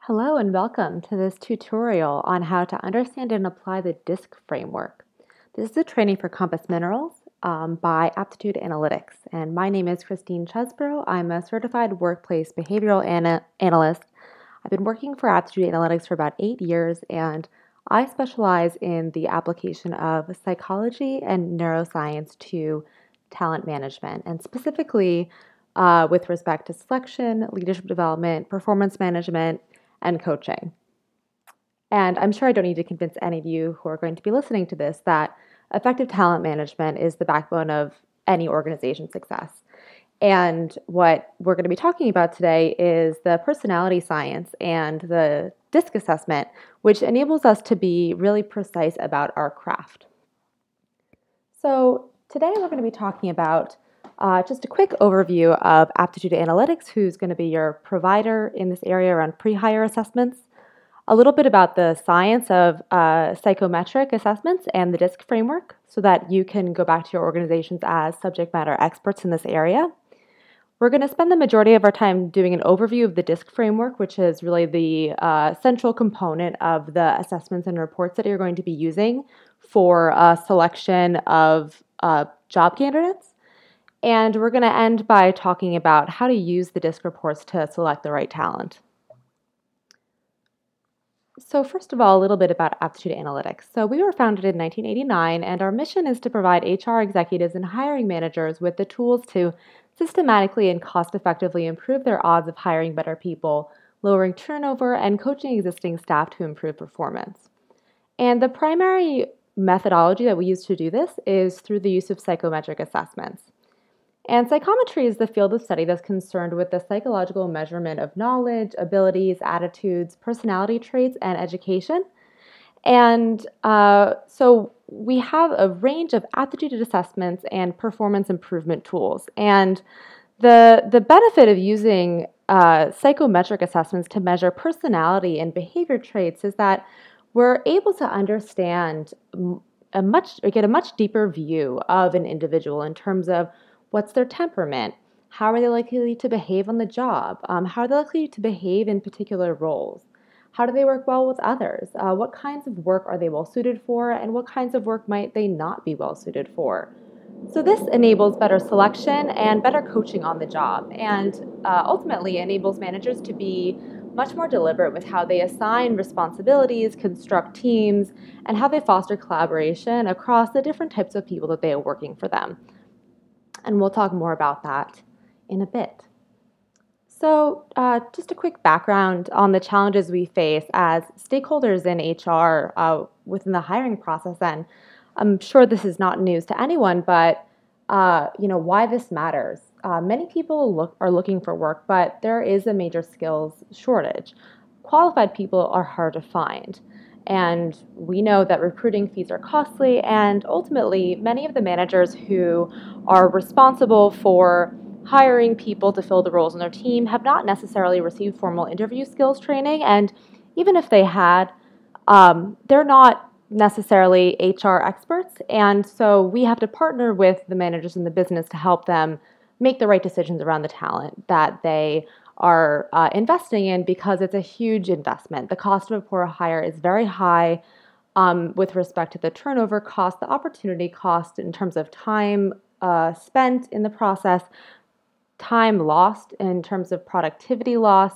Hello and welcome to this tutorial on how to understand and apply the DISC framework. This is a training for Compass Minerals by Aptitude Analytics, and my name is Christine Chesbrough. I'm a certified workplace behavioral analyst. I've been working for Aptitude Analytics for about 8 years, and I specialize in the application of psychology and neuroscience to talent management, and specifically with respect to selection, leadership development, performance management, and coaching. And I'm sure I don't need to convince any of you who are going to be listening to this that effective talent management is the backbone of any organization's success. And what we're going to be talking about today is the personality science and the DISC assessment, which enables us to be really precise about our craft. So today we're going to be talking about just a quick overview of Aptitude Analytics, who's going to be your provider in this area around pre-hire assessments, a little bit about the science of psychometric assessments and the DISC framework so that you can go back to your organizations as subject matter experts in this area. We're going to spend the majority of our time doing an overview of the DISC framework, which is really the central component of the assessments and reports that you're going to be using for a selection of job candidates. And we're going to end by talking about how to use the DISC reports to select the right talent. So first of all, a little bit about Aptitude Analytics. So we were founded in 1989, and our mission is to provide HR executives and hiring managers with the tools to systematically and cost-effectively improve their odds of hiring better people, lowering turnover, and coaching existing staff to improve performance. And the primary methodology that we use to do this is through the use of psychometric assessments. And psychometry is the field of study that's concerned with the psychological measurement of knowledge, abilities, attitudes, personality traits, and education. And so we have a range of aptitude assessments and performance improvement tools. And the benefit of using psychometric assessments to measure personality and behavior traits is that we're able to understand get a much deeper view of an individual in terms of what's their temperament, how are they likely to behave on the job, how are they likely to behave in particular roles, how do they work well with others, what kinds of work are they well suited for, and what kinds of work might they not be well suited for. So this enables better selection and better coaching on the job, and ultimately enables managers to be much more deliberate with how they assign responsibilities, construct teams, and how they foster collaboration across the different types of people that they are working for them. And we'll talk more about that in a bit. So just a quick background on the challenges we face as stakeholders in HR within the hiring process. And I'm sure this is not news to anyone, but why this matters. Many people are looking for work, but there is a major skills shortage. Qualified people are hard to find. And we know that recruiting fees are costly, and ultimately, many of the managers who are responsible for hiring people to fill the roles in their team have not necessarily received formal interview skills training, and even if they had, they're not necessarily HR experts, and so we have to partner with the managers in the business to help them make the right decisions around the talent that they are investing in, because it's a huge investment. The cost of a poor hire is very high with respect to the turnover cost, the opportunity cost in terms of time spent in the process, time lost in terms of productivity loss,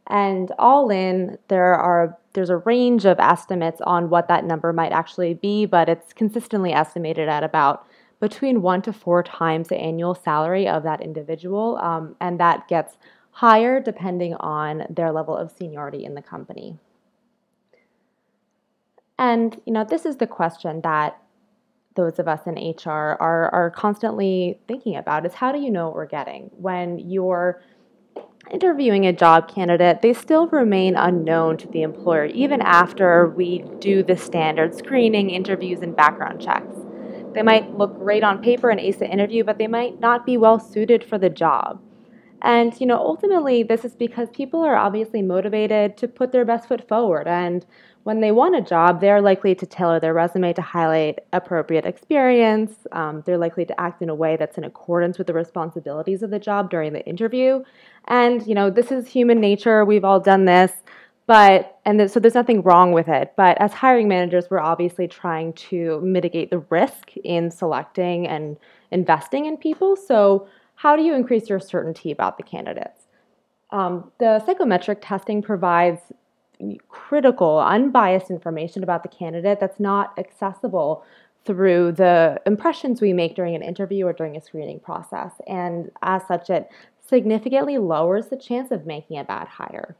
and all in, there's a range of estimates on what that number might actually be, but it's consistently estimated at about between 1 to 4 times the annual salary of that individual, and that gets higher depending on their level of seniority in the company. And this is the question that those of us in HR are constantly thinking about, is how do you know what we're getting? When you're interviewing a job candidate, they still remain unknown to the employer even after we do the standard screening, interviews, and background checks. They might look great on paper and ace the interview, but they might not be well suited for the job. And, ultimately, this is because people are obviously motivated to put their best foot forward. And when they want a job, they're likely to tailor their resume to highlight appropriate experience. They're likely to act in a way that's in accordance with the responsibilities of the job during the interview. And, this is human nature. We've all done this. So there's nothing wrong with it. But as hiring managers, we're obviously trying to mitigate the risk in selecting and investing in people. So how do you increase your certainty about the candidates? The psychometric testing provides critical, unbiased information about the candidate that's not accessible through the impressions we make during an interview or during a screening process. And as such, it significantly lowers the chance of making a bad hire.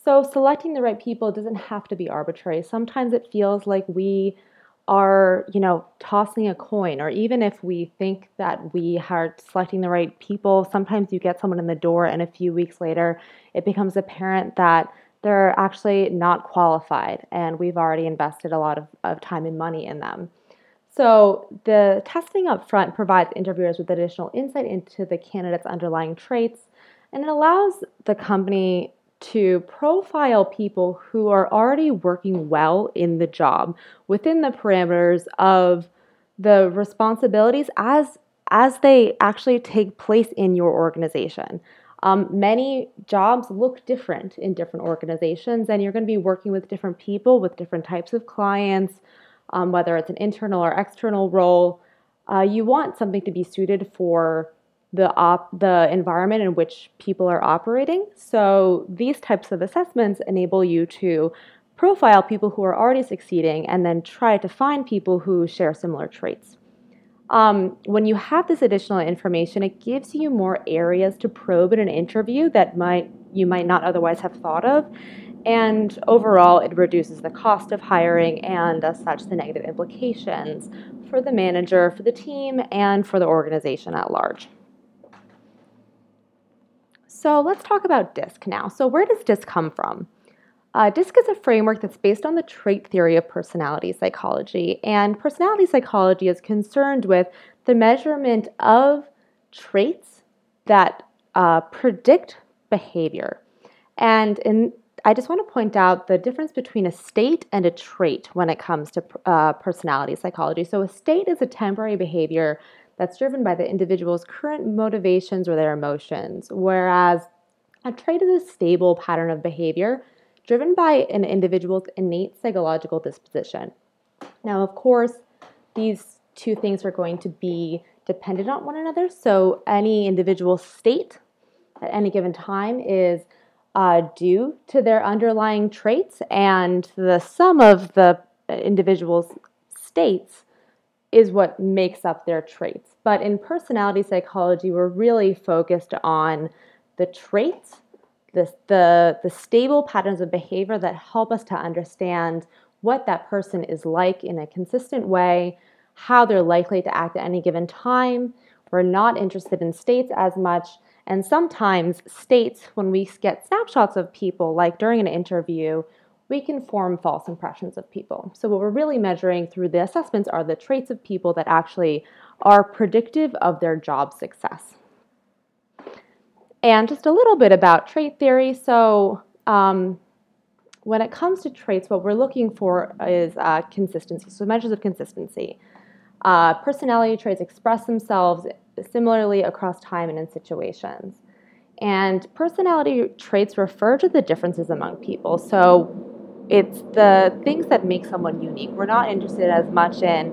So selecting the right people doesn't have to be arbitrary. Sometimes it feels like we are, tossing a coin, or even if we think that we are selecting the right people, sometimes you get someone in the door and a few weeks later it becomes apparent that they're actually not qualified and we've already invested a lot of time and money in them. So the testing up front provides interviewers with additional insight into the candidate's underlying traits, and it allows the company to profile people who are already working well in the job within the parameters of the responsibilities as they actually take place in your organization. Many jobs look different in different organizations, and you're going to be working with different people with different types of clients, whether it's an internal or external role. You want something to be suited for the environment in which people are operating. So these types of assessments enable you to profile people who are already succeeding and then try to find people who share similar traits. When you have this additional information, it gives you more areas to probe in an interview that you might not otherwise have thought of. And overall, it reduces the cost of hiring and, as such, the negative implications for the manager, for the team, and for the organization at large. So let's talk about DISC now. So where does DISC come from? DISC is a framework that's based on the trait theory of personality psychology, and personality psychology is concerned with the measurement of traits that predict behavior. And I just want to point out the difference between a state and a trait when it comes to personality psychology. So a state is a temporary behavior that's driven by the individual's current motivations or their emotions, whereas a trait is a stable pattern of behavior driven by an individual's innate psychological disposition. Now, of course, these two things are going to be dependent on one another, so any individual state at any given time is due to their underlying traits, and the sum of the individual's states is what makes up their traits. But in personality psychology, we're really focused on the traits, the stable patterns of behavior that help us to understand what that person is like in a consistent way, how they're likely to act at any given time. We're not interested in states as much. And sometimes states, when we get snapshots of people, like during an interview, we can form false impressions of people. So what we're really measuring through the assessments are the traits of people that actually are predictive of their job success. And just a little bit about trait theory. So when it comes to traits, what we're looking for is consistency, so measures of consistency. Personality traits express themselves similarly across time and in situations. And personality traits refer to the differences among people. So it's the things that make someone unique. We're not interested as much in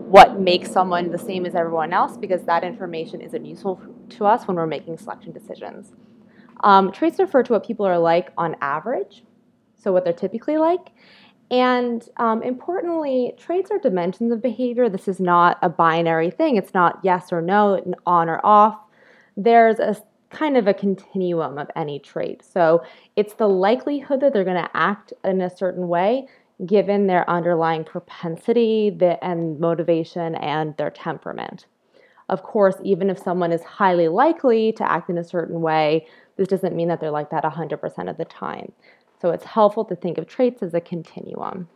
what makes someone the same as everyone else, because that information isn't useful to us when we're making selection decisions. Traits refer to what people are like on average, so what they're typically like. And importantly, traits are dimensions of behavior. This is not a binary thing. It's not yes or no, on or off. There's a kind of a continuum of any trait. So it's the likelihood that they're going to act in a certain way given their underlying propensity and motivation and their temperament. Of course, even if someone is highly likely to act in a certain way, this doesn't mean that they're like that 100% of the time. So it's helpful to think of traits as a continuum.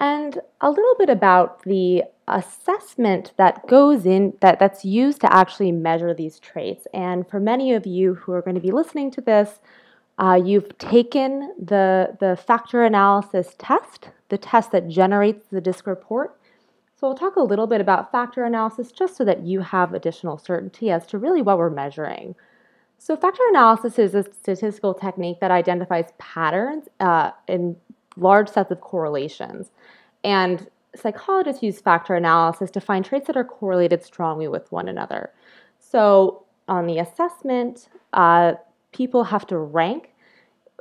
And a little bit about the assessment that goes in, that's used to actually measure these traits. And for many of you who are going to be listening to this, you've taken the factor analysis test, the test that generates the DISC report. So we'll talk a little bit about factor analysis just so that you have additional certainty as to really what we're measuring. So factor analysis is a statistical technique that identifies patterns in large sets of correlations. And psychologists use factor analysis to find traits that are correlated strongly with one another. So on the assessment, people have to rank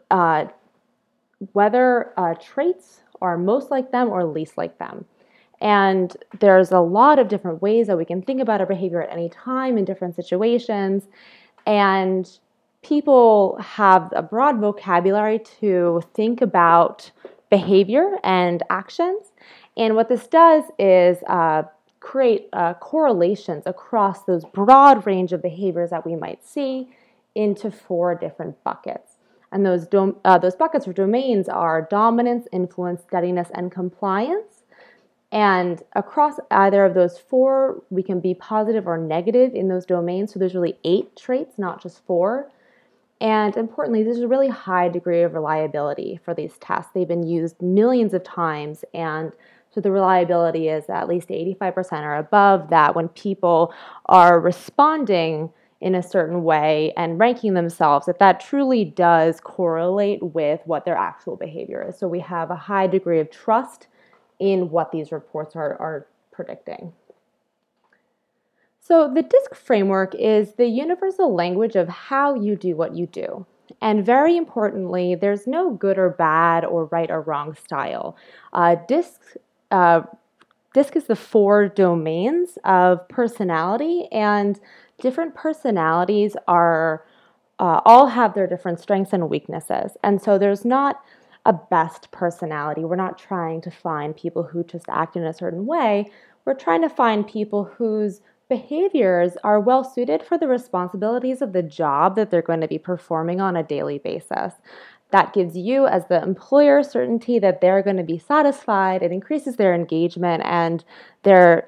uh, whether traits are most like them or least like them. And there's a lot of different ways that we can think about our behavior at any time in different situations. And people have a broad vocabulary to think about behavior and actions. And what this does is create correlations across those broad range of behaviors that we might see into 4 different buckets. And those buckets or domains are dominance, influence, steadiness, and compliance. And across either of those 4, we can be positive or negative in those domains. So there's really 8 traits, not just 4. And importantly, there's a really high degree of reliability for these tests. They've been used millions of times, and so the reliability is at least 85% or above that when people are responding in a certain way and ranking themselves, that truly does correlate with what their actual behavior is. So we have a high degree of trust in what these reports are predicting. So the DISC framework is the universal language of how you do what you do. And very importantly, there's no good or bad or right or wrong style. DISC is the 4 domains of personality, and different personalities are all have their different strengths and weaknesses. And so there's not a best personality. We're not trying to find people who just act in a certain way. We're trying to find people whose behaviors are well suited for the responsibilities of the job that they're going to be performing on a daily basis. That gives you, as the employer, certainty that they're going to be satisfied. It increases their engagement and their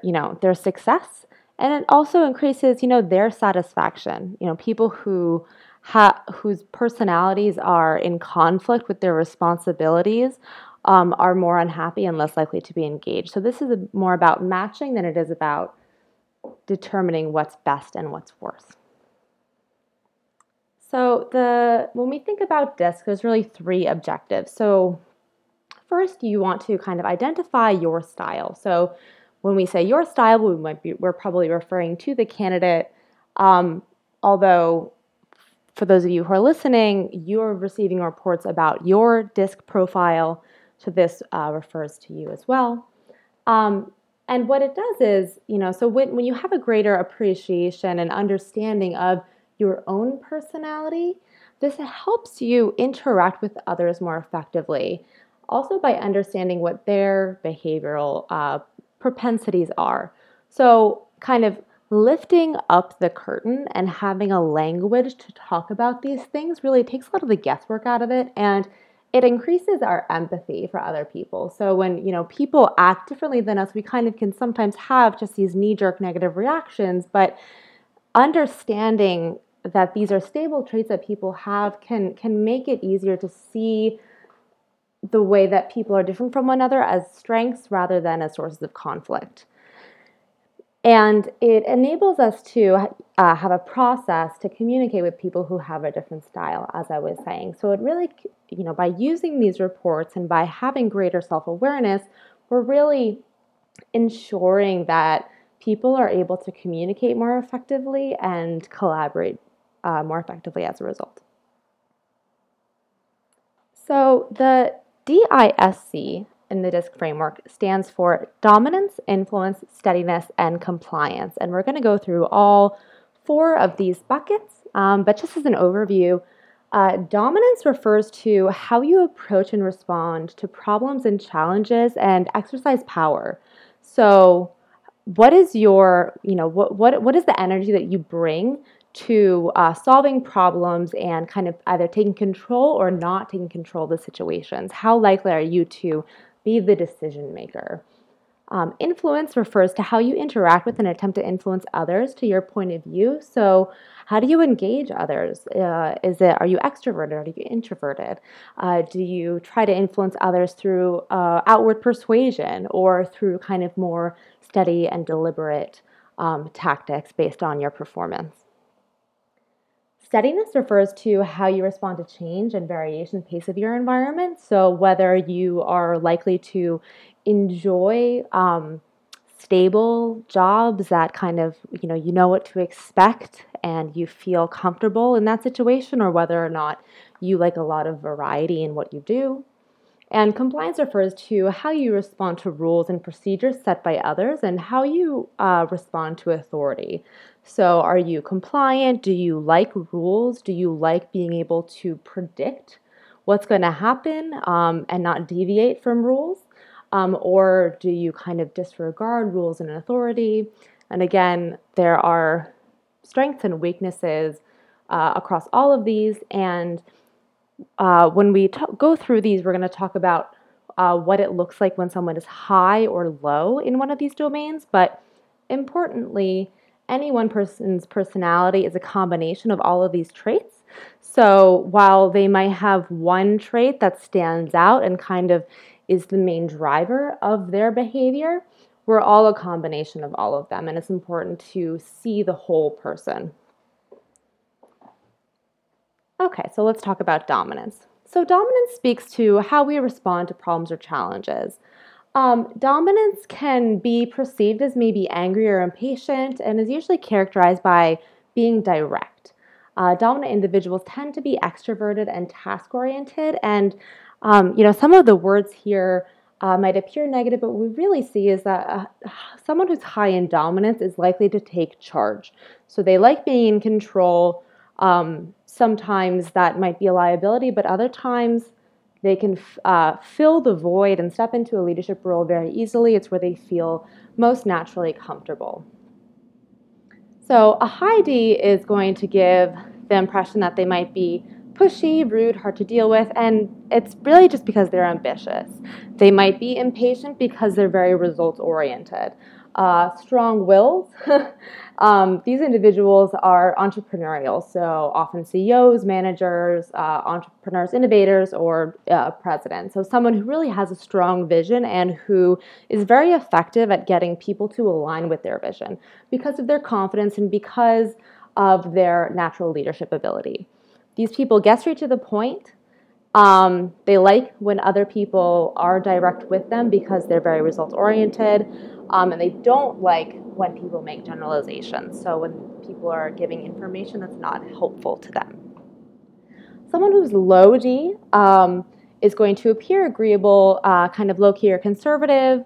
success, and it also increases, their satisfaction. People whose personalities are in conflict with their responsibilities are more unhappy and less likely to be engaged. So this is more about matching than it is about determining what's best and what's worst. So when we think about DISC, there's really 3 objectives. So first, you want to kind of identify your style. So when we say your style, we're probably referring to the candidate, although for those of you who are listening, you're receiving reports about your DISC profile, so this refers to you as well. And what it does is, so when you have a greater appreciation and understanding of your own personality, this helps you interact with others more effectively. Also by understanding what their behavioral propensities are. So kind of lifting up the curtain and having a language to talk about these things really takes a lot of the guesswork out of it, and it increases our empathy for other people. So when, people act differently than us, we kind of can sometimes have just these knee-jerk negative reactions, but understanding that these are stable traits that people have can make it easier to see the way that people are different from one another as strengths rather than as sources of conflict. And it enables us to have a process to communicate with people who have a different style, as I was saying. So it really, by using these reports and by having greater self-awareness, we're really ensuring that people are able to communicate more effectively and collaborate more effectively as a result. So the DISC in the DISC framework stands for dominance, influence, steadiness, and compliance. And we're going to go through all 4 of these buckets, but just as an overview, dominance refers to how you approach and respond to problems and challenges and exercise power. So what is your, what is the energy that you bring to solving problems and kind of either taking control or not taking control of the situations? How likely are you to be the decision maker? Influence refers to how you interact with and attempt to influence others to your point of view. So how do you engage others? Are you extroverted? Are you introverted? Do you try to influence others through outward persuasion or through kind of more steady and deliberate tactics based on your performance? Steadiness refers to how you respond to change and variation pace of your environment. So whether you are likely to enjoy stable jobs that kind of, you know what to expect and you feel comfortable in that situation, or whether or not you like a lot of variety in what you do. And compliance refers to how you respond to rules and procedures set by others and how you respond to authority. So, are you compliant? Do you like rules? Do you like being able to predict what's going to happen and not deviate from rules? Or do you kind of disregard rules and authority? And again, there are strengths and weaknesses across all of these. And when we go through these, we're going to talk about what it looks like when someone is high or low in one of these domains. But importantly, any one person's personality is a combination of all of these traits. So while they might have one trait that stands out and kind of is the main driver of their behavior, we're all a combination of all of them. And it's important to see the whole person. Okay, so let's talk about dominance. So dominance speaks to how we respond to problems or challenges. Dominance can be perceived as maybe angry or impatient and is usually characterized by being direct. Dominant individuals tend to be extroverted and task-oriented, and some of the words here might appear negative, but what we really see is that someone who's high in dominance is likely to take charge. So they like being in control. Sometimes that might be a liability, but other times they can fill the void and step into a leadership role very easily. It's where they feel most naturally comfortable. So a high D is going to give the impression that they might be pushy, rude, hard to deal with, and it's really just because they're ambitious. They might be impatient because they're very results-oriented. Strong wills. These individuals are entrepreneurial, so often CEOs, managers, entrepreneurs, innovators, or presidents. So someone who really has a strong vision and who is very effective at getting people to align with their vision because of their confidence and because of their natural leadership ability. These people get straight to the point. They like when other people are direct with them because they're very results-oriented, and they don't like when people make generalizations, so when people are giving information that's not helpful to them. Someone who's low D is going to appear agreeable, kind of low-key or conservative,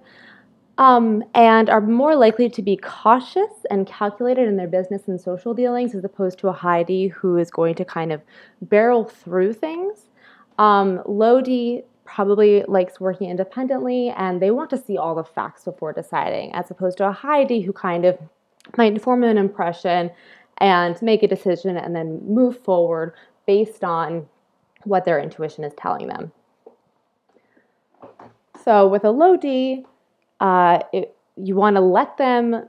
and are more likely to be cautious and calculated in their business and social dealings as opposed to a high D who is going to kind of barrel through things. Low D probably likes working independently and they want to see all the facts before deciding, as opposed to a high D who kind of might form an impression and make a decision and then move forward based on what their intuition is telling them. So with a low D, you want to let them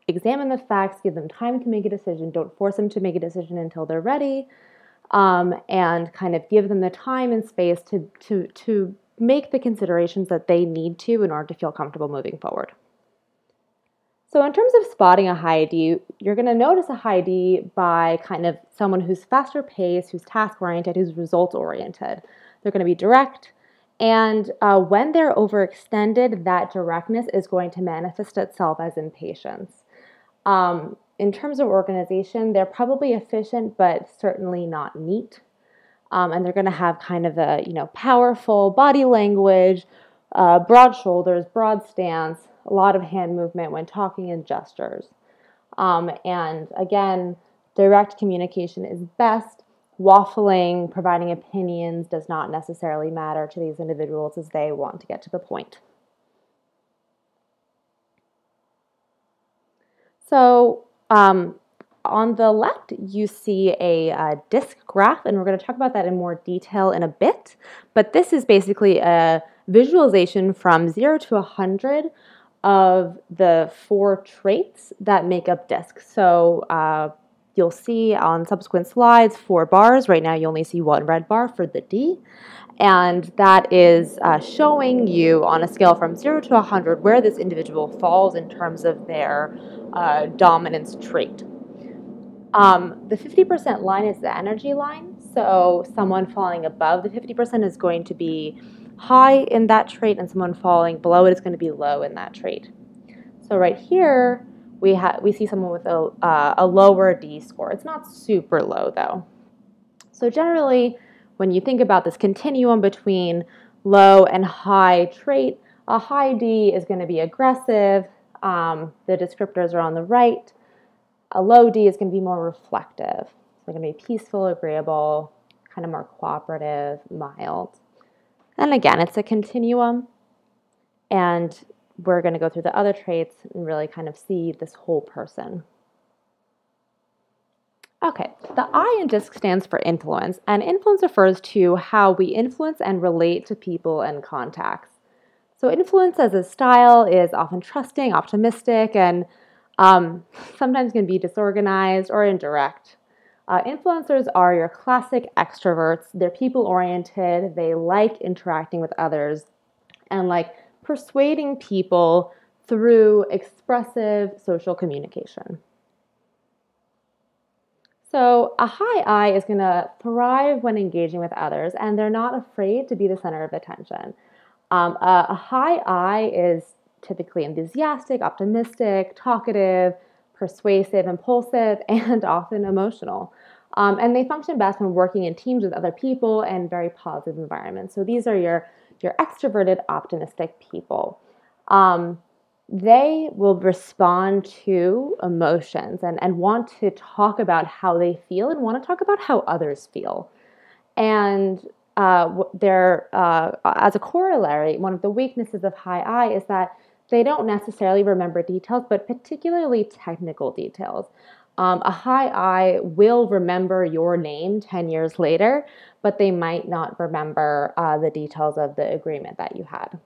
examine the facts, give them time to make a decision. Don't force them to make a decision until they're ready, and kind of give them the time and space to make the considerations that they need to in order to feel comfortable moving forward. So in terms of spotting a high D, you're going to notice a high D by kind of someone who's faster paced, who's task-oriented, who's results-oriented. They're going to be direct. And when they're overextended, that directness is going to manifest itself as impatience. In terms of organization, they're probably efficient, but certainly not neat. And they're going to have kind of a, powerful body language, broad shoulders, broad stance, a lot of hand movement when talking and gestures. And again, direct communication is best. Waffling, providing opinions does not necessarily matter to these individuals as they want to get to the point. So on the left, you see a disc graph, and we're going to talk about that in more detail in a bit. But this is basically a visualization from 0 to 100 of the 4 traits that make up DISC. So you'll see on subsequent slides 4 bars. Right now you only see 1 red bar for the D. And that is showing you on a scale from 0 to 100 where this individual falls in terms of their dominance trait. The 50% line is the energy line. So someone falling above the 50% is going to be high in that trait, and someone falling below it is going to be low in that trait. So right here, we see someone with a lower D score. It's not super low though. So generally, when you think about this continuum between low and high trait, a high D is going to be aggressive. The descriptors are on the right. A low D is going to be more reflective. So they're going to be peaceful, agreeable, kind of more cooperative, mild. And again, it's a continuum. And we're going to go through the other traits and really kind of see this whole person. Okay, the I in DISC stands for influence, and influence refers to how we influence and relate to people and contacts. So influence as a style is often trusting, optimistic, and sometimes can be disorganized or indirect. Influencers are your classic extroverts. They're people-oriented. They like interacting with others and like persuading people through expressive social communication. So a high I is going to thrive when engaging with others, and they're not afraid to be the center of attention. A high I is typically enthusiastic, optimistic, talkative, persuasive, impulsive, and often emotional. And they function best when working in teams with other people and very positive environments. So these are your extroverted, optimistic people. They will respond to emotions and want to talk about how they feel and want to talk about how others feel. And as a corollary, one of the weaknesses of high I is that they don't necessarily remember details, but particularly technical details. A high I will remember your name 10 years later, but they might not remember the details of the agreement that you had.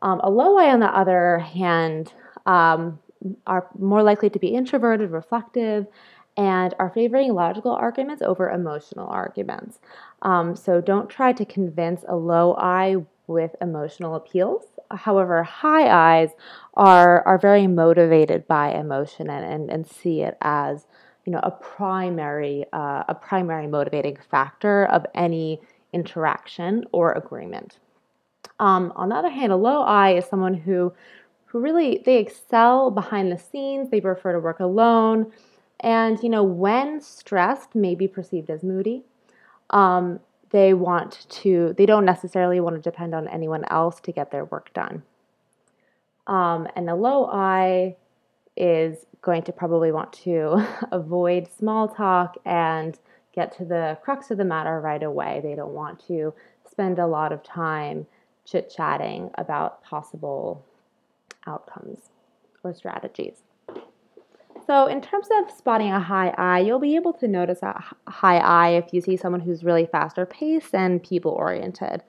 A low I, on the other hand, are more likely to be introverted, reflective, and are favoring logical arguments over emotional arguments. So don't try to convince a low I with emotional appeals. However, high I's are very motivated by emotion and see it as a primary motivating factor of any interaction or agreement. On the other hand, a low I is someone who really they excel behind the scenes. They prefer to work alone, and when stressed, may be perceived as moody. They don't necessarily want to depend on anyone else to get their work done. And a low I is going to probably want to avoid small talk and get to the crux of the matter right away. They don't want to spend a lot of time chit-chatting about possible outcomes or strategies. So in terms of spotting a high I, you'll be able to notice a high I if you see someone who's really faster paced and people-oriented.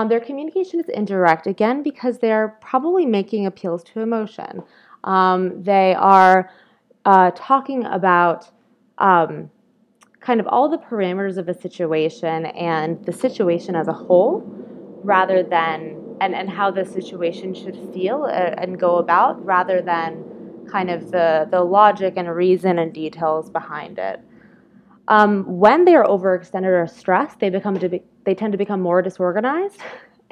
Their communication is indirect, again, because they're probably making appeals to emotion. They are talking about kind of all the parameters of a situation and the situation as a whole, rather than and how the situation should feel and go about, rather than kind of the logic and reason and details behind it. When they are overextended or stressed, they tend to become more disorganized,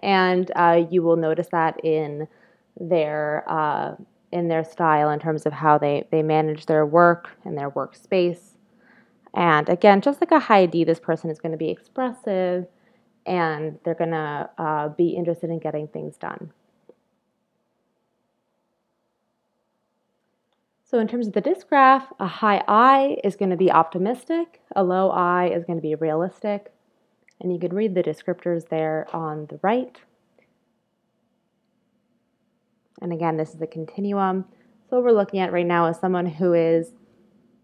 and you will notice that in their style in terms of how they manage their work and their workspace. And again, just like a high D, this person is going to be expressive, and they're going to be interested in getting things done. So in terms of the DISC graph, a high I is going to be optimistic, a low I is going to be realistic, and you can read the descriptors there on the right. And again, this is a continuum. So what we're looking at right now is someone who is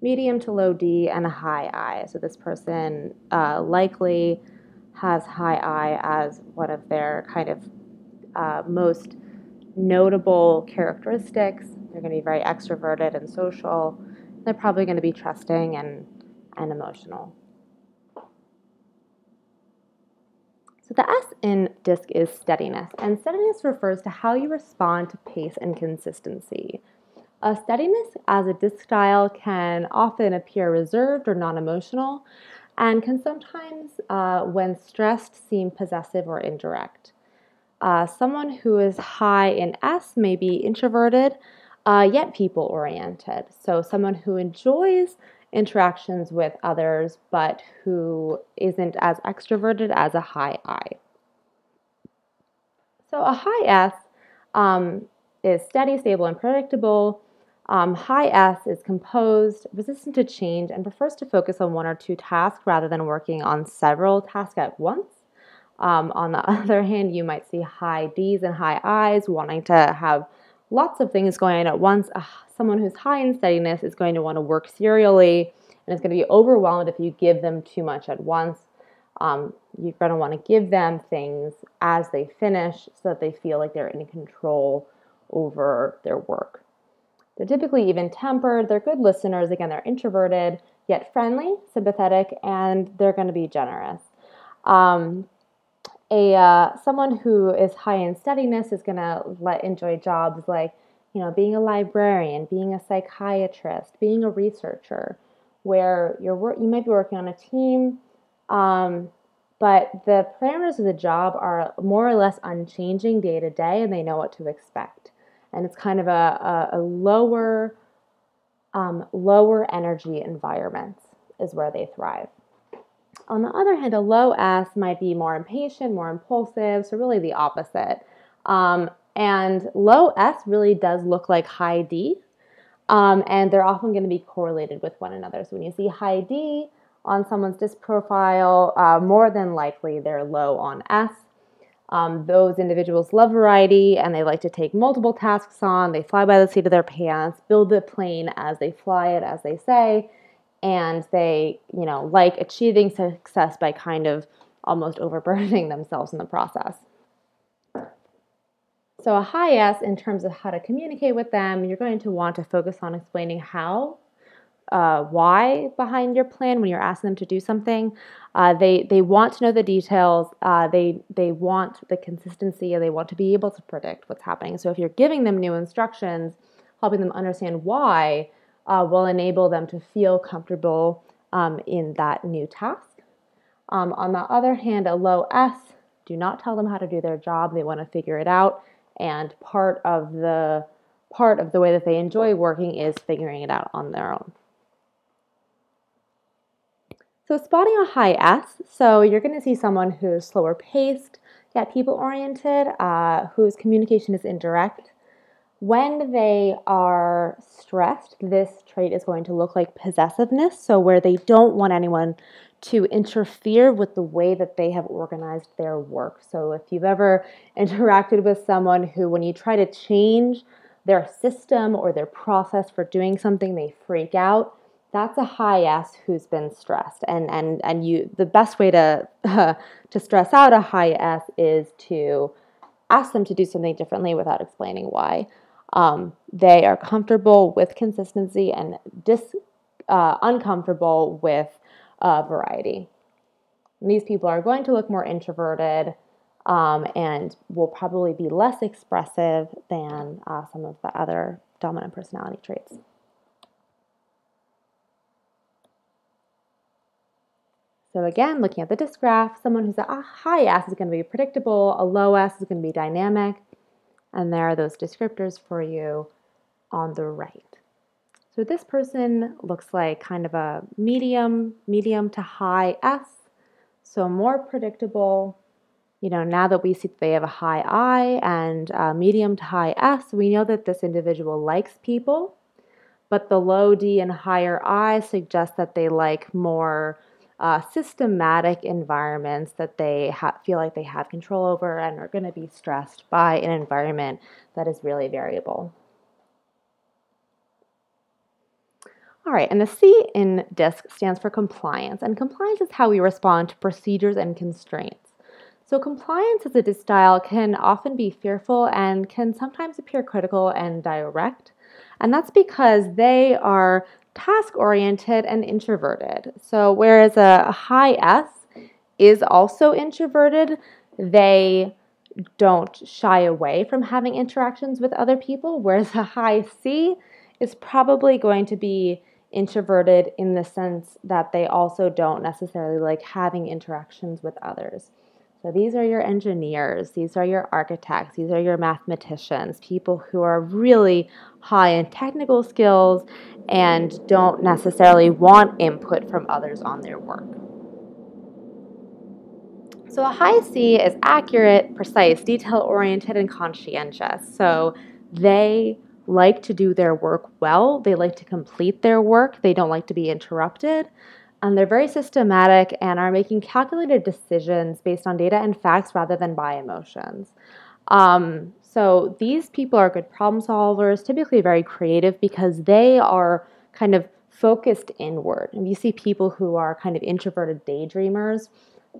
medium to low D and a high I. So this person likely has high I as one of their kind of most notable characteristics. They're going to be very extroverted and social. They're probably going to be trusting and emotional. So the S in DISC is steadiness, and steadiness refers to how you respond to pace and consistency. Steadiness as a disc style can often appear reserved or non-emotional and can sometimes, when stressed, seem possessive or indirect. Someone who is high in S may be introverted, yet people-oriented. So someone who enjoys interactions with others, but who isn't as extroverted as a high I. So a high S is steady, stable, and predictable. High S is composed, resistant to change, and prefers to focus on one or two tasks rather than working on several tasks at once. On the other hand, you might see high Ds and high Is wanting to have lots of things going on at once. Someone who's high in steadiness is going to want to work serially and is going to be overwhelmed if you give them too much at once. You're going to want to give them things as they finish so that they feel like they're in control over their work. They're typically even-tempered, they're good listeners, again, they're introverted, yet friendly, sympathetic, and they're going to be generous. Someone who is high in steadiness is going to enjoy jobs like, being a librarian, being a psychiatrist, being a researcher, where you might be working on a team, but the parameters of the job are more or less unchanging day to day, and they know what to expect. And it's kind of a lower energy environment is where they thrive. On the other hand, a low S might be more impatient, more impulsive, so really the opposite. And low S really does look like high D, and they're often going to be correlated with one another. So when you see high D on someone's disc profile, more than likely they're low on S. Those individuals love variety and they like to take multiple tasks on. They fly by the seat of their pants, build the plane as they fly it, as they say, and they, like achieving success by kind of almost overburdening themselves in the process. So a high S, in terms of how to communicate with them, you're going to want to focus on explaining how, why behind your plan when you're asking them to do something. They want to know the details. They want the consistency, and they want to be able to predict what's happening. So if you're giving them new instructions, helping them understand why will enable them to feel comfortable in that new task. On the other hand, a low S, do not tell them how to do their job. They want to figure it out, and part of the way that they enjoy working is figuring it out on their own. So spotting a high S, so you're going to see someone who's slower paced, yet people-oriented, whose communication is indirect. When they are stressed, this trait is going to look like possessiveness, so where they don't want anyone to interfere with the way that they have organized their work. So if you've ever interacted with someone who, when you try to change their system or their process for doing something, they freak out, that's a high S who's been stressed. And the best way to stress out a high S is to ask them to do something differently without explaining why. They are comfortable with consistency and uncomfortable with variety. And these people are going to look more introverted and will probably be less expressive than some of the other dominant personality traits. So again, looking at the disc graph, someone who's a high S is going to be predictable, a low S is going to be dynamic, and there are those descriptors for you on the right. So this person looks like kind of a medium to high S, so more predictable. Now that we see that they have a high I and medium to high S, we know that this individual likes people, but the low D and higher I suggest that they like more systematic environments that they feel like they have control over and are going to be stressed by an environment that is really variable. All right, and the C in DISC stands for compliance, and compliance is how we respond to procedures and constraints. So compliance as a DISC style can often be fearful and can sometimes appear critical and direct, and that's because they are task-oriented and introverted. So whereas a high S is also introverted, they don't shy away from having interactions with other people, whereas a high C is probably going to be introverted in the sense that they also don't necessarily like having interactions with others. So these are your engineers, these are your architects, these are your mathematicians, people who are really high in technical skills and don't necessarily want input from others on their work. So a high C is accurate, precise, detail-oriented, and conscientious. So they like to do their work well. They like to complete their work. They don't like to be interrupted. And they're very systematic and are making calculated decisions based on data and facts rather than by emotions. So these people are good problem solvers, typically very creative because they are kind of focused inward. And you see people who are kind of introverted daydreamers,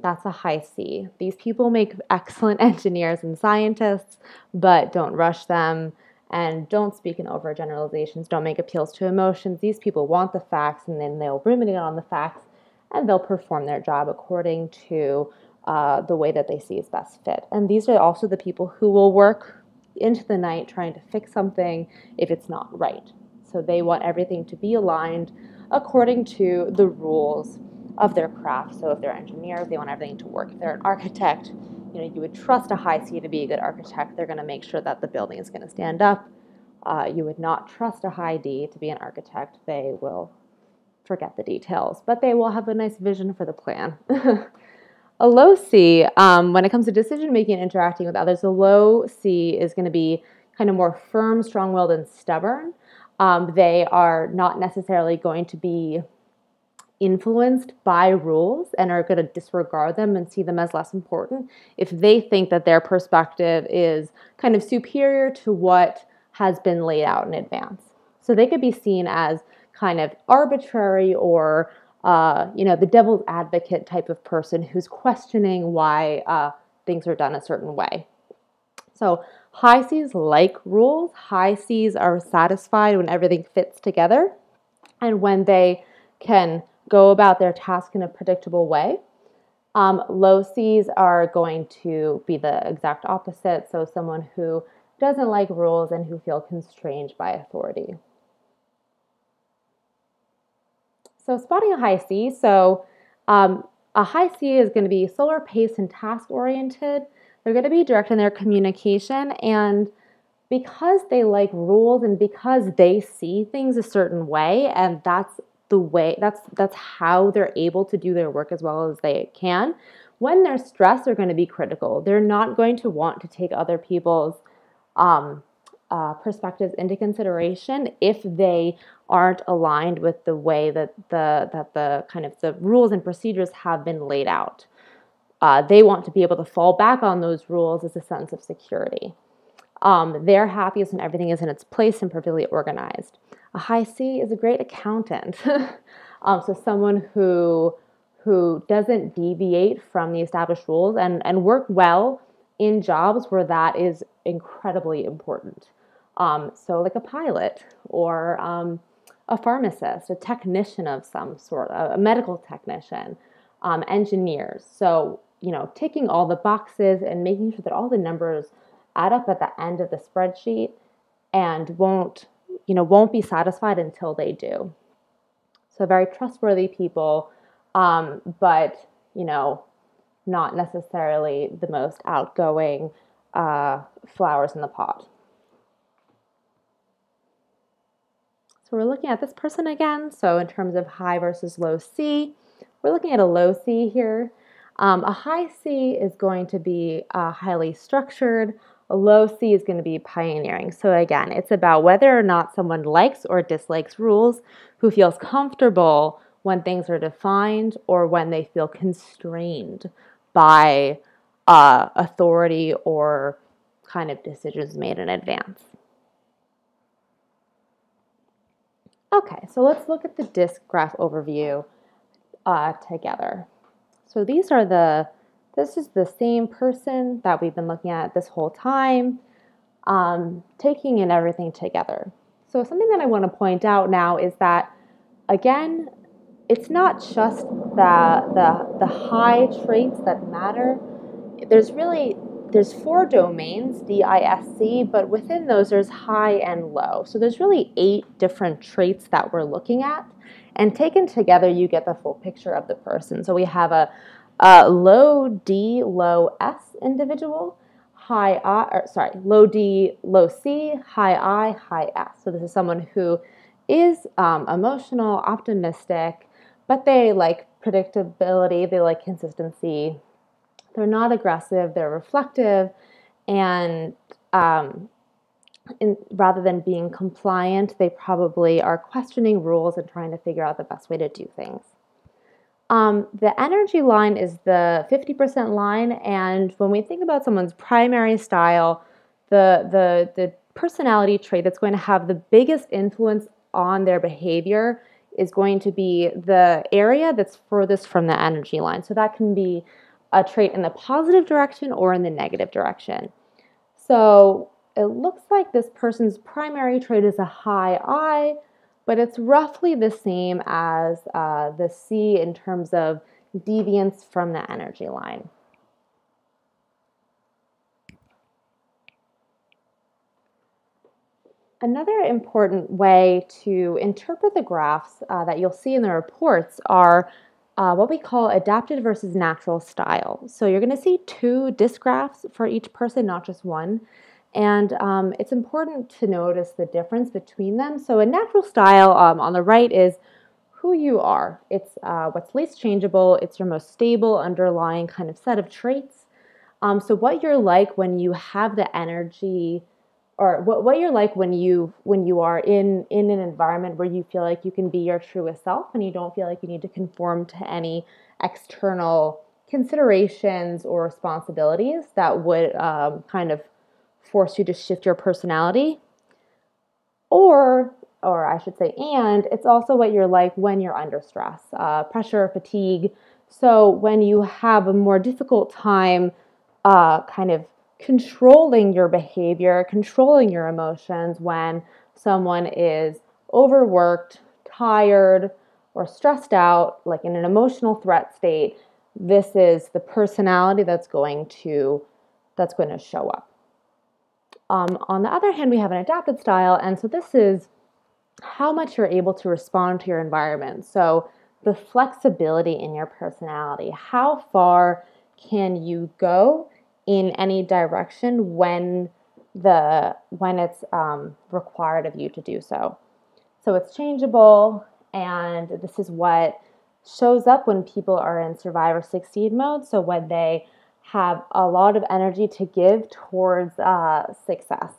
that's a high C. These people make excellent engineers and scientists, but don't rush them and don't speak in overgeneralizations, don't make appeals to emotions. These people want the facts and then they'll ruminate on the facts and they'll perform their job according to the way that they see is best fit. And these are also the people who will work into the night trying to fix something if it's not right. So they want everything to be aligned according to the rules of their craft. So if they're engineers, they want everything to work. If they're an architect, you would trust a high C to be a good architect. They're going to make sure that the building is going to stand up. You would not trust a high D to be an architect. They will forget the details, but they will have a nice vision for the plan. A low C, when it comes to decision making and interacting with others, a low C is going to be kind of more firm, strong-willed, and stubborn. They are not necessarily going to be influenced by rules and are going to disregard them and see them as less important if they think that their perspective is kind of superior to what has been laid out in advance. So they could be seen as kind of arbitrary or the devil's advocate type of person who's questioning why things are done a certain way. So high C's like rules. High C's are satisfied when everything fits together and when they can go about their task in a predictable way. Low C's are going to be the exact opposite, so someone who doesn't like rules and who feel constrained by authority. So spotting a high C, a high C is going to be slower paced and task oriented. They're going to be direct in their communication, and because they like rules and because they see things a certain way, and that's how they're able to do their work as well as they can. When they're stressed, they're going to be critical. They're not going to want to take other people's perspectives into consideration if they aren't aligned with the way that the kind of the rules and procedures have been laid out. They want to be able to fall back on those rules as a sense of security. They're happiest when everything is in its place and perfectly organized. A high C is a great accountant. So someone who doesn't deviate from the established rules and work well in jobs where that is incredibly important. So like a pilot or a pharmacist, a technician of some sort, a medical technician, engineers. So, ticking all the boxes and making sure that all the numbers add up at the end of the spreadsheet and won't be satisfied until they do. So very trustworthy people, but, not necessarily the most outgoing flowers in the pot. So we're looking at this person again. So in terms of high versus low C, we're looking at a low C here. A high C is going to be highly structured. A low C is going to be pioneering. So again, it's about whether or not someone likes or dislikes rules, who feels comfortable when things are defined or when they feel constrained by authority or kind of decisions made in advance. Okay, so let's look at the DISC graph overview together. So this is the same person that we've been looking at this whole time, taking in everything together. So something that I want to point out now is that, again, it's not just the high traits that matter. There's really there's 4 domains, DISC, but within those there's high and low. So there's really 8 different traits that we're looking at. And taken together, you get the full picture of the person. So we have a low D, low S individual, low D, low C, high I, high S. So this is someone who is emotional, optimistic, but they like predictability, they like consistency. They're not aggressive, they're reflective, and rather than being compliant, they probably are questioning rules and trying to figure out the best way to do things. The energy line is the 50% line, and when we think about someone's primary style, the personality trait that's going to have the biggest influence on their behavior is going to be the area that's furthest from the energy line. So that can be a trait in the positive direction or in the negative direction. So it looks like this person's primary trait is a high I, but it's roughly the same as the C in terms of deviance from the energy line. Another important way to interpret the graphs that you'll see in the reports are what we call adapted versus natural style. So you're going to see 2 disc graphs for each person, not just one. And it's important to notice the difference between them. So a natural style on the right is who you are. It's what's least changeable. It's your most stable underlying kind of set of traits. So what you're like when you have the energy, or what you're like when you are in an environment where you feel like you can be your truest self and you don't feel like you need to conform to any external considerations or responsibilities that would kind of force you to shift your personality. Or I should say, and it's also what you're like when you're under stress, pressure, fatigue. So when you have a more difficult time kind of controlling your behavior, controlling your emotions, when someone is overworked, tired, or stressed out, like in an emotional threat state, this is the personality that's going to show up. On the other hand, we have an adapted style, and so this is how much you're able to respond to your environment. So the flexibility in your personality, how far can you go in any direction when it's required of you to do so. So it's changeable, and this is what shows up when people are in survive or succeed mode. So when they have a lot of energy to give towards success,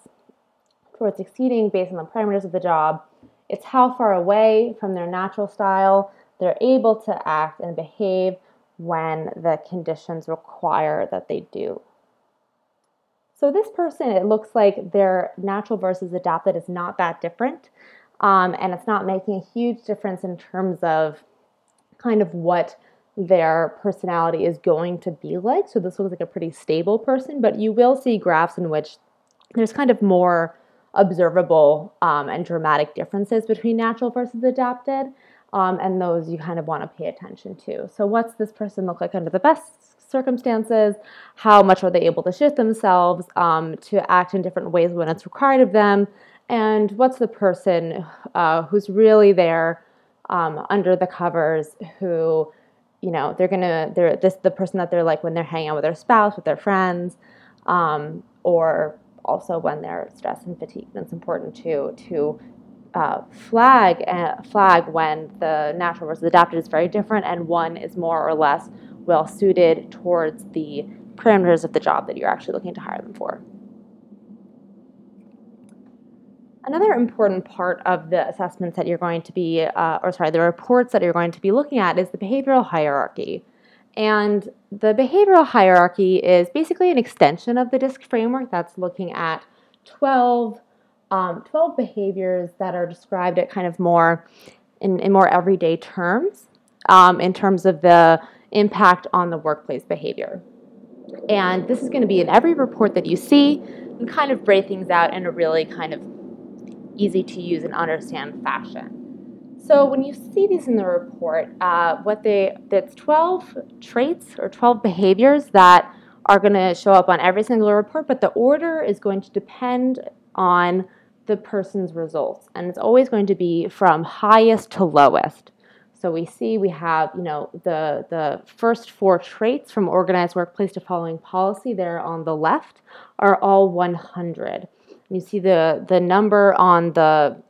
towards succeeding based on the parameters of the job, it's how far away from their natural style they're able to act and behave when the conditions require that they do. So this person, it looks like their natural versus adapted is not that different, and it's not making a huge difference in terms of kind of what their personality is going to be like. So this looks like a pretty stable person, but you will see graphs in which there's kind of more observable and dramatic differences between natural versus adapted, and those you kind of want to pay attention to. So what's this person look like under the best circumstances? How much are they able to shift themselves to act in different ways when it's required of them? And what's the person who's really there under the covers, who, you know, the person that they're like when they're hanging out with their spouse, with their friends, or also when they're stressed and fatigued. And it's important to flag when the natural versus adapted is very different, and one is more or less well suited towards the parameters of the job that you're actually looking to hire them for. Another important part of the assessments that you're going to be, the reports that you're going to be looking at is the behavioral hierarchy. And the behavioral hierarchy is basically an extension of the DISC framework that's looking at 12 behaviors that are described at kind of more in more everyday terms in terms of the impact on the workplace behavior. And this is going to be in every report that you see, and kind of break things out in a really kind of easy to use and understand fashion. So when you see these in the report, that's 12 traits or 12 behaviors that are going to show up on every single report, but the order is going to depend on the person's results, and it's always going to be from highest to lowest. So we have, the first 4 traits from organized workplace to following policy there on the left are all 100. You see the number on the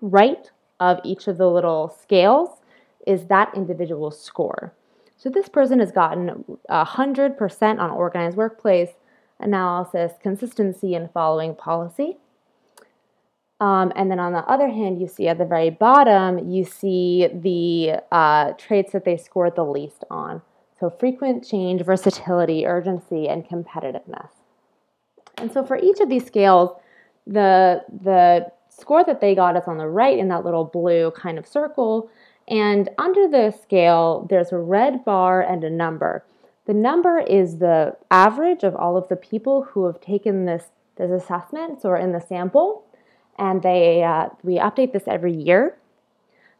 right of each of the little scales is that individual score. So this person has gotten 100% on organized workplace, analysis, consistency, and following policy. And then on the other hand, you see at the very bottom, you see the traits that they scored the least on. So frequent change, versatility, urgency, and competitiveness. And so for each of these scales, the score that they got is on the right in that little blue kind of circle. And under the scale, there's a red bar and a number. The number is the average of all of the people who have taken this assessment or in the sample. And we update this every year.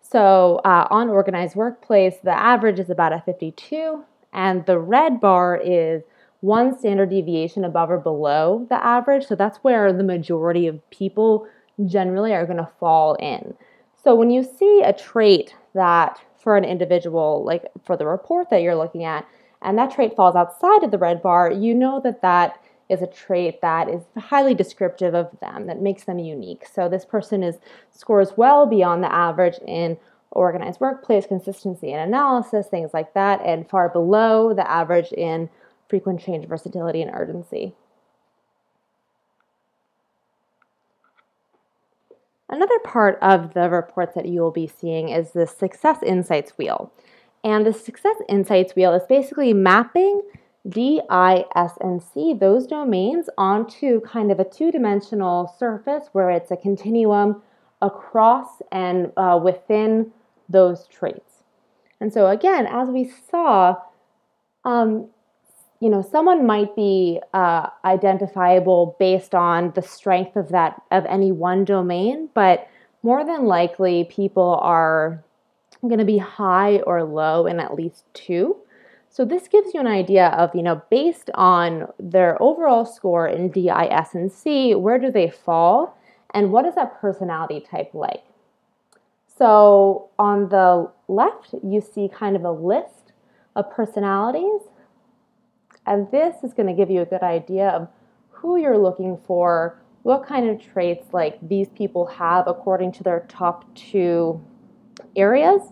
So on organized workplace, the average is about a 52, and the red bar is 1 standard deviation above or below the average. So that's where the majority of people generally are going to fall in. So when you see a trait that for an individual, like for the report that you're looking at, and that trait falls outside of the red bar, you know that is a trait that is highly descriptive of them, that makes them unique. So this person scores well beyond the average in organized workplace, consistency and analysis, things like that, and far below the average in frequent change, versatility, and urgency. Another part of the reports that you will be seeing is the Success Insights Wheel. And the Success Insights Wheel is basically mapping D, I, S, and C, those domains, onto kind of a 2-dimensional surface where it's a continuum across and within those traits. And so again, as we saw, someone might be identifiable based on the strength of any one domain, but more than likely people are going to be high or low in at least 2. So this gives you an idea of, based on their overall score in D, I, S, and C, where do they fall, and what is that personality type like? So on the left, you see kind of a list of personalities, and this is going to give you a good idea of who you're looking for, what kind of traits like these people have according to their top 2 areas,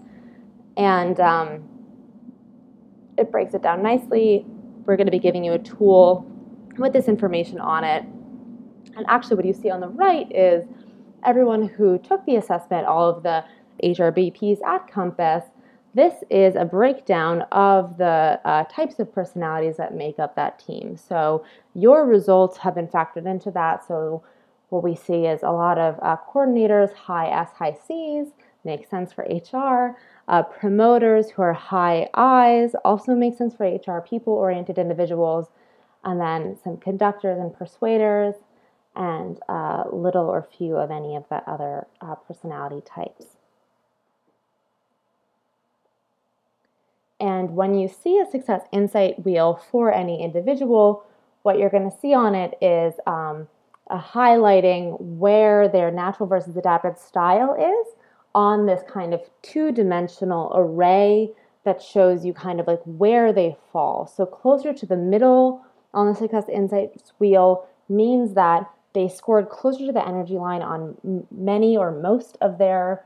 and it breaks it down nicely. We're going to be giving you a tool with this information on it. And actually what you see on the right is everyone who took the assessment, all of the HRBPs at Compass. This is a breakdown of the types of personalities that make up that team. So your results have been factored into that. So what we see is a lot of coordinators, high S, high Cs, makes sense for HR. Promoters who are high Is also make sense for HR, people-oriented individuals. And then some conductors and persuaders, and little or few of any of the other personality types. And when you see a Success Insight Wheel for any individual, what you're going to see on it is a highlighting where their natural versus adapted style is on this kind of 2-dimensional array that shows you kind of like where they fall. So closer to the middle on the Success Insights Wheel means that they scored closer to the energy line on many or most of their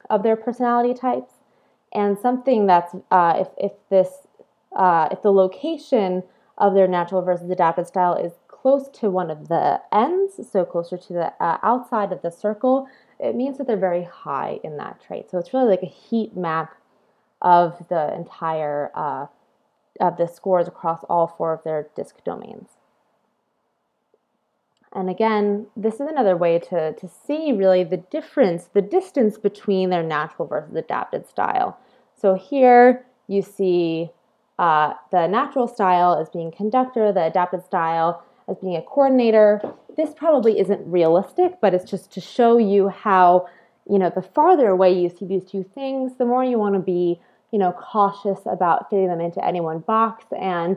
personality types. And something that's if the location of their natural versus adapted style is close to one of the ends, so closer to the outside of the circle, it means that they're very high in that trait. So it's really like a heat map of the entire of the scores across all 4 of their DISC domains. And again, this is another way to see really the distance between their natural versus adapted style. So here you see the natural style as being conductor, the adapted style as being a coordinator. This probably isn't realistic, but it's just to show you how, the farther away you see these 2 things, the more you want to be, cautious about fitting them into any one box. And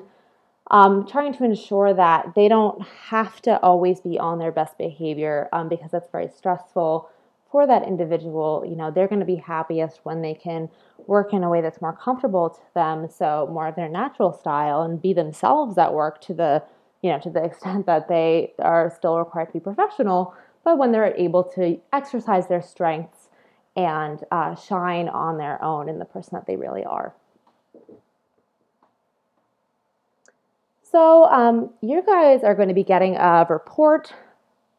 trying to ensure that they don't have to always be on their best behavior because that's very stressful for that individual. They're going to be happiest when they can work in a way that's more comfortable to them, so more of their natural style, and be themselves at work to the extent that they are still required to be professional, but when they're able to exercise their strengths and shine on their own in the person that they really are. So you guys are going to be getting a report,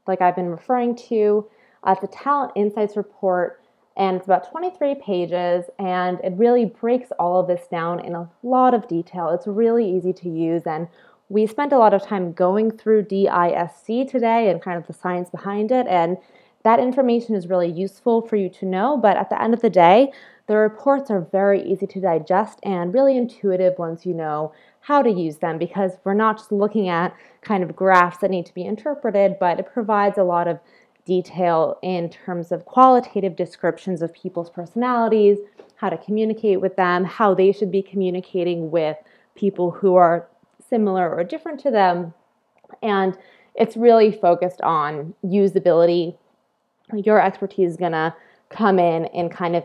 like I've been referring to. It's a Talent Insights report, and it's about 23 pages, and it really breaks all of this down in a lot of detail. It's really easy to use, and we spent a lot of time going through DISC today and kind of the science behind it, and that information is really useful for you to know, but at the end of the day, the reports are very easy to digest and really intuitive once you know how to use them, because we're not just looking at kind of graphs that need to be interpreted, but it provides a lot of detail in terms of qualitative descriptions of people's personalities, how to communicate with them, how they should be communicating with people who are similar or different to them. And it's really focused on usability. Your expertise is going to come in kind of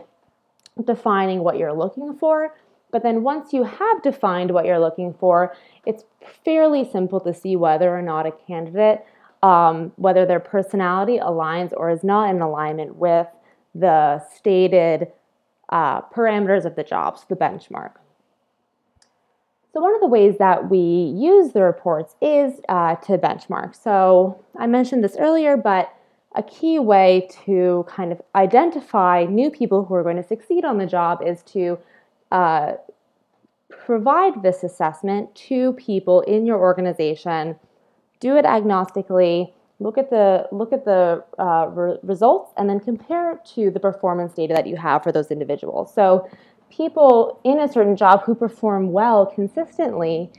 defining what you're looking for. But then once you have defined what you're looking for, it's fairly simple to see whether or not a candidate, whether their personality aligns or is not in alignment with the stated parameters of the job, so the benchmark. So one of the ways that we use the reports is to benchmark. So I mentioned this earlier, but a key way to kind of identify new people who are going to succeed on the job is to provide this assessment to people in your organization. Do it agnostically. Look at the results, and then compare it to the performance data that you have for those individuals. So people in a certain job who perform well consistently,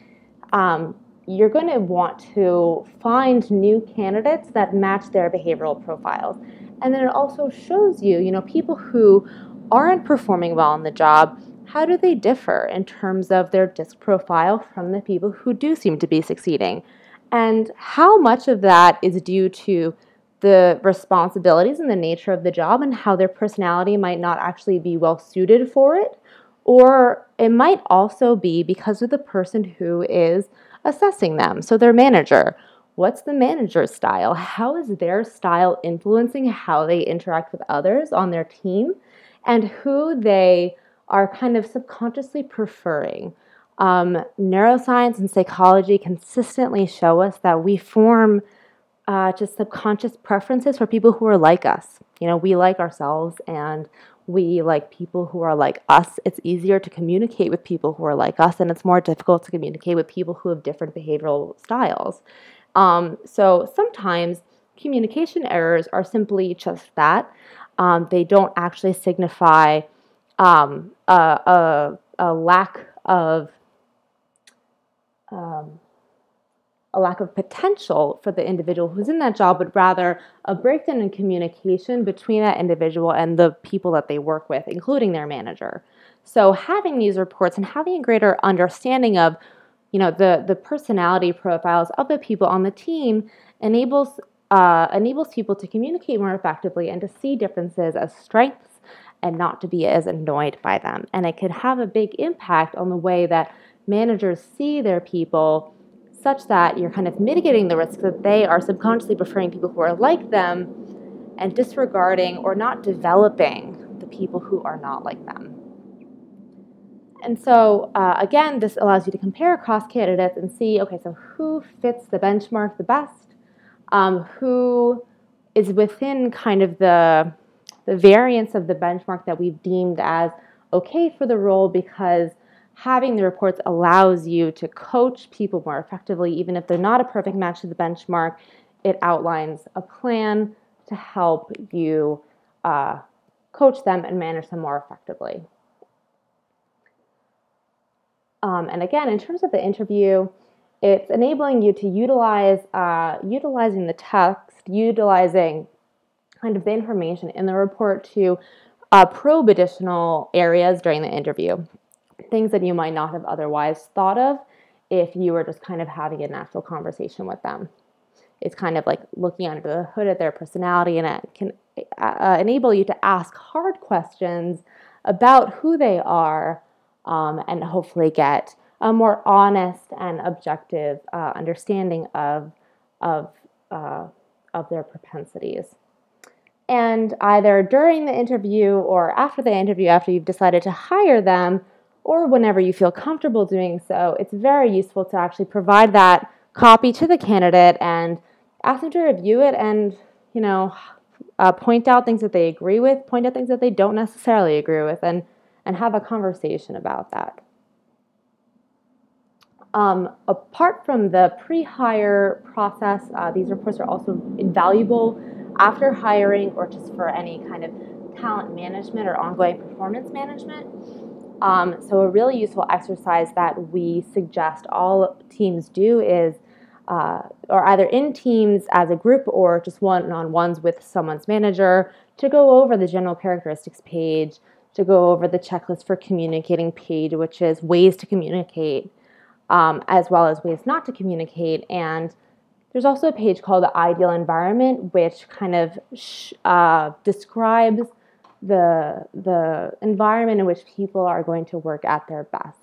you're going to want to find new candidates that match their behavioral profiles. And then it also shows you, people who aren't performing well on the job, how do they differ in terms of their DISC profile from the people who do seem to be succeeding? And how much of that is due to the responsibilities and the nature of the job and how their personality might not actually be well suited for it? Or it might also be because of the person who is assessing them. So their manager. What's the manager's style? How is their style influencing how they interact with others on their team, and who they are kind of subconsciously preferring? Neuroscience and psychology consistently show us that we form just subconscious preferences for people who are like us. We like ourselves, and we like people who are like us. It's easier to communicate with people who are like us, and it's more difficult to communicate with people who have different behavioral styles. So sometimes communication errors are simply just that. They don't actually signify a lack of potential for the individual who's in that job, but rather a breakdown in communication between that individual and the people that they work with, including their manager. So having these reports and having a greater understanding of, the personality profiles of the people on the team enables people to communicate more effectively and to see differences as strengths and not to be as annoyed by them. And it can have a big impact on the way that managers see their people, such that you're kind of mitigating the risk that they are subconsciously preferring people who are like them and disregarding or not developing the people who are not like them. And so, again, this allows you to compare across candidates and see, okay, so who fits the benchmark the best? Who is within kind of the variance of the benchmark that we've deemed as okay for the role, because having the reports allows you to coach people more effectively, even if they're not a perfect match to the benchmark. It outlines a plan to help you coach them and manage them more effectively. And again, in terms of the interview, it's enabling you to utilizing the text, utilizing kind of the information in the report to probe additional areas during the interview, things that you might not have otherwise thought of. if you were just kind of having a natural conversation with them. It's kind of like looking under the hood at their personality, and it can enable you to ask hard questions about who they are, and hopefully get a more honest and objective understanding of, uh, of their propensities. And either during the interview or after the interview, after you've decided to hire them, or whenever you feel comfortable doing so, it's very useful to actually provide that copy to the candidate and ask them to review it and, point out things that they agree with, point out things that they don't necessarily agree with, and have a conversation about that. Apart from the pre-hire process, these reports are also invaluable after hiring or just for any kind of talent management or ongoing performance management. So a really useful exercise that we suggest all teams do is, or either in teams as a group or just one-on-ones with someone's manager, to go over the general characteristics page, to go over the checklist for communicating page, which is ways to communicate, as well as ways not to communicate. And there's also a page called the ideal environment, which kind of describes the environment in which people are going to work at their best.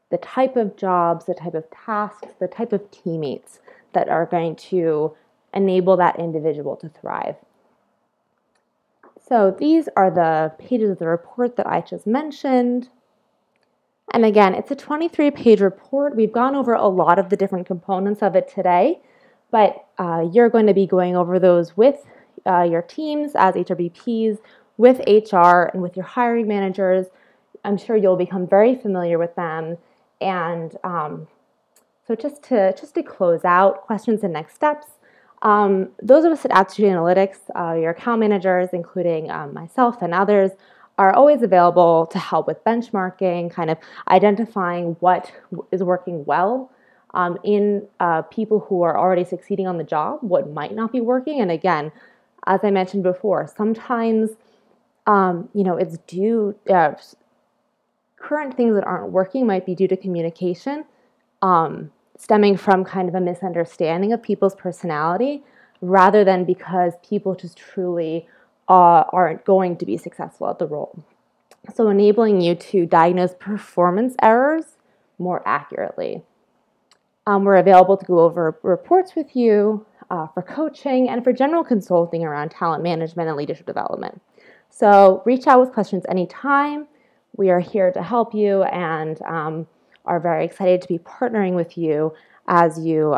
The type of jobs, the type of tasks, the type of teammates that are going to enable that individual to thrive. So these are the pages of the report that I just mentioned. And again, it's a 23-page report. We've gone over a lot of the different components of it today, but you're going to be going over those with your teams as HRBPs, with HR, and with your hiring managers. I'm sure you'll become very familiar with them. And so just to close out, questions and next steps. Those of us at Aptitude Analytics, your account managers, including myself and others, are always available to help with benchmarking, kind of identifying what is working well in people who are already succeeding on the job, what might not be working. And again, as I mentioned before, sometimes it's due current things that aren't working might be due to communication, stemming from kind of a misunderstanding of people's personality, rather than because people just truly aren't going to be successful at the role. So enabling you to diagnose performance errors more accurately. We're available to go over reports with you for coaching and for general consulting around talent management and leadership development. So reach out with questions anytime. We are here to help you and are very excited to be partnering with you as you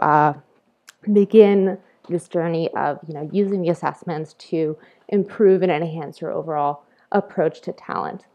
begin this journey of using the assessments to improve and enhance your overall approach to talent.